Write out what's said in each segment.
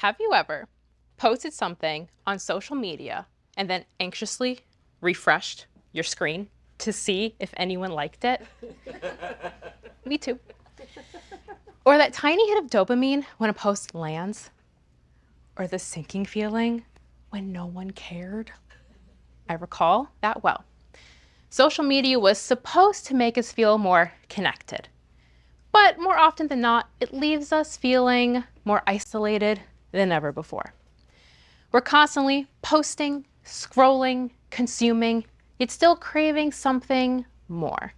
Have you ever posted something on social media and then anxiously refreshed your screen to see if anyone liked it? Me too. Or that tiny hit of dopamine when a post lands? Or the sinking feeling when no one cared? I recall that well. Social media was supposed to make us feel more connected. But more often than not, it leaves us feeling more isolated than ever before. We're constantly posting, scrolling, consuming, yet still craving something more.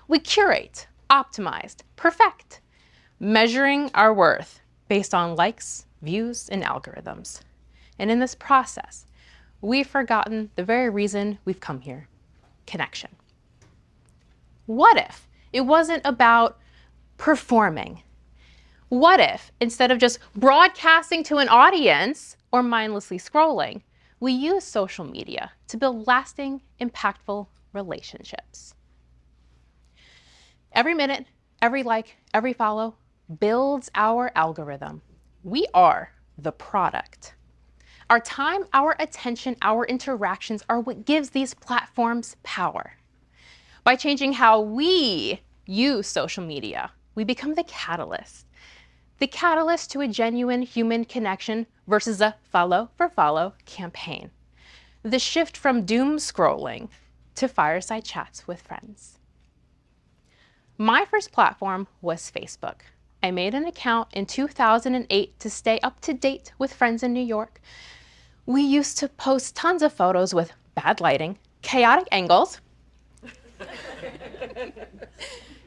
We curate, optimize, perfect, measuring our worth based on likes, views, and algorithms. And in this process, we've forgotten the very reason we've come here: connection. What if it wasn't about performing? What if, instead of just broadcasting to an audience or mindlessly scrolling, we use social media to build lasting, impactful relationships? Every minute, every like, every follow builds our algorithm. We are the product. Our time, our attention, our interactions are what gives these platforms power. By changing how we use social media, we become the catalyst to a genuine human connection versus a follow for follow campaign. The shift from doom scrolling to fireside chats with friends. My first platform was Facebook. I made an account in 2008 to stay up to date with friends in New York. We used to post tons of photos with bad lighting, chaotic angles,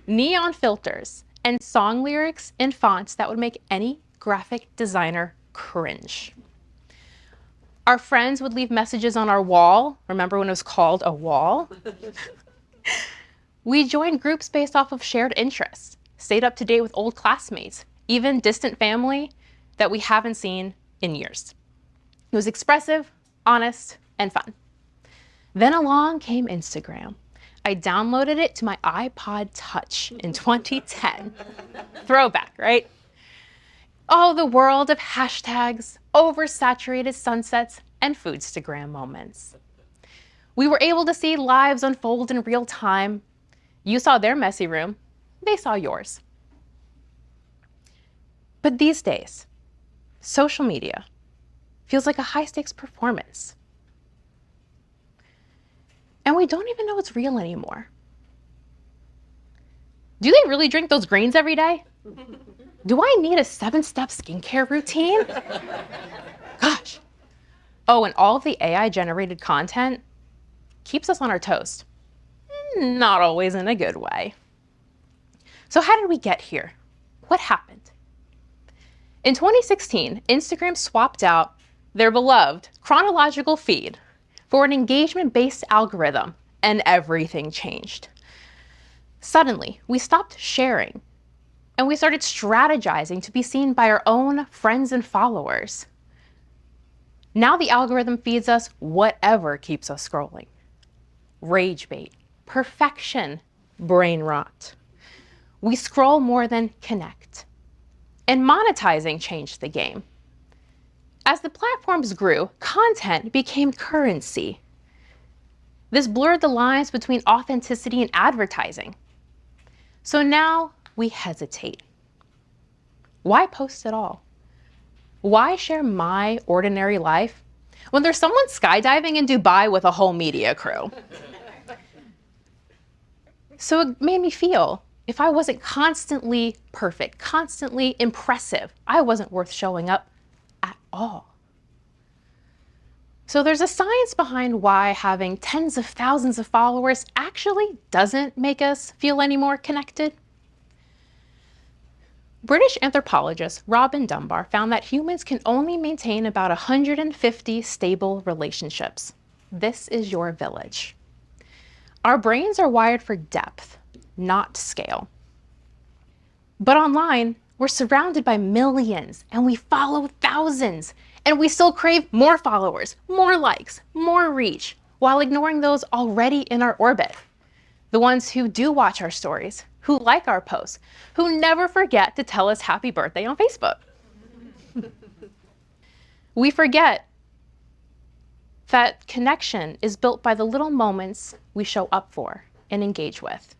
neon filters, and song lyrics in fonts that would make any graphic designer cringe. Our friends would leave messages on our wall. Remember when it was called a wall? We joined groups based off of shared interests, stayed up to date with old classmates, even distant family that we haven't seen in years. It was expressive, honest, and fun. Then along came Instagram. I downloaded it to my iPod Touch in 2010. Throwback, right? Oh, the world of hashtags, oversaturated sunsets, and foodstagram moments. We were able to see lives unfold in real time. You saw their messy room, they saw yours. But these days, social media feels like a high-stakes performance. And we don't even know it's real anymore. Do they really drink those greens every day? Do I need a 7-step skincare routine? Gosh. Oh, and all of the AI-generated content keeps us on our toes. Not always in a good way. So how did we get here? What happened? In 2016, Instagram swapped out their beloved chronological feed for an engagement-based algorithm, and everything changed. Suddenly, we stopped sharing, and we started strategizing to be seen by our own friends and followers. Now the algorithm feeds us whatever keeps us scrolling. Rage bait, perfection, brain rot. We scroll more than connect. And monetizing changed the game. As the platforms grew, content became currency. This blurred the lines between authenticity and advertising. So now we hesitate. Why post at all? Why share my ordinary life when there's someone skydiving in Dubai with a whole media crew? So it made me feel if I wasn't constantly perfect, constantly impressive, I wasn't worth showing up at all. So there's a science behind why having tens of thousands of followers actually doesn't make us feel any more connected. British anthropologist Robin Dunbar found that humans can only maintain about 150 stable relationships. This is your village. Our brains are wired for depth, not scale. But online, we're surrounded by millions and we follow thousands, and we still crave more followers, more likes, more reach, while ignoring those already in our orbit. The ones who do watch our stories, who like our posts, who never forget to tell us happy birthday on Facebook. We forget that connection is built by the little moments we show up for and engage with.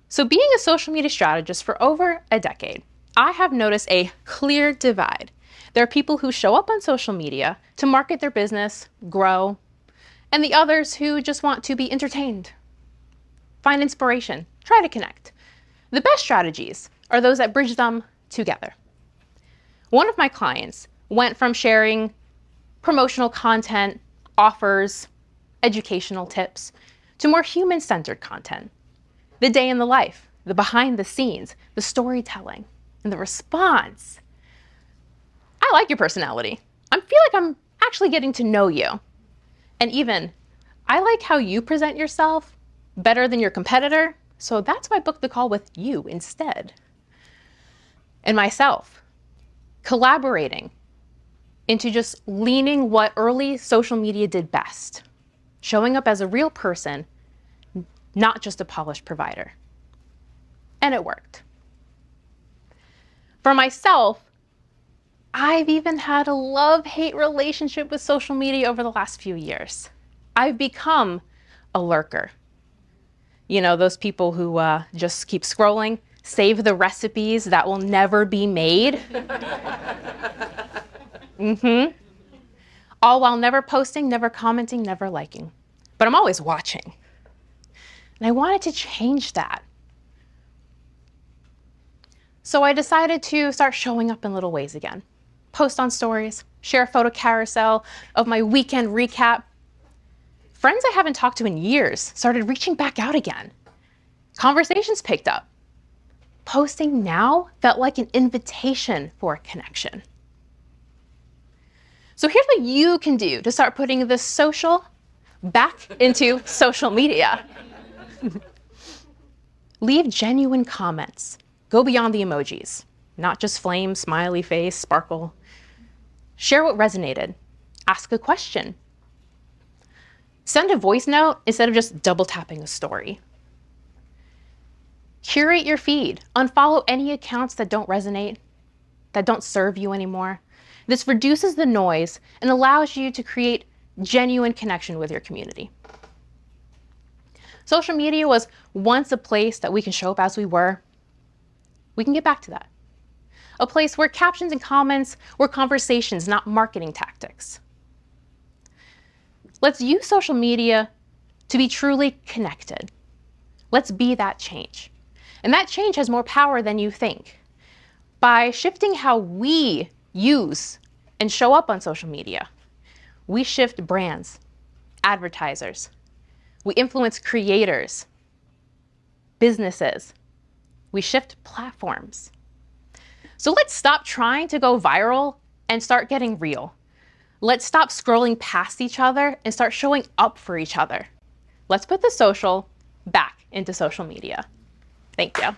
So being a social media strategist for over a decade, I have noticed a clear divide. There are people who show up on social media to market their business, grow, and the others who just want to be entertained, find inspiration, try to connect. The best strategies are those that bridge them together. One of my clients went from sharing promotional content, offers, educational tips, to more human-centered content. The day in the life, the behind the scenes, the storytelling, and the response. I like your personality. I feel like I'm actually getting to know you. And even, I like how you present yourself better than your competitor, so that's why I booked the call with you instead. And myself, collaborating into just leaning what early social media did best, showing up as a real person, not just a polished provider. And it worked. For myself, I've even had a love-hate relationship with social media over the last few years. I've become a lurker. You know, those people who just keep scrolling, save the recipes that will never be made. All while never posting, never commenting, never liking. But I'm always watching. And I wanted to change that. So I decided to start showing up in little ways again. Post on stories, share a photo carousel of my weekend recap. Friends I haven't talked to in years started reaching back out again. Conversations picked up. Posting now felt like an invitation for a connection. So here's what you can do to start putting the social back into social media. Leave genuine comments. Go beyond the emojis, not just flame, smiley face, sparkle. Share what resonated. Ask a question. Send a voice note instead of just double tapping a story. Curate your feed. Unfollow any accounts that don't resonate, that don't serve you anymore. This reduces the noise and allows you to create genuine connection with your community. Social media was once a place that we can show up as we were. We can get back to that. A place where captions and comments were conversations, not marketing tactics. Let's use social media to be truly connected. Let's be that change. And that change has more power than you think. By shifting how we use and show up on social media, we shift brands, advertisers, we influence creators, businesses, we shift platforms. So let's stop trying to go viral and start getting real. Let's stop scrolling past each other and start showing up for each other. Let's put the social back into social media. Thank you.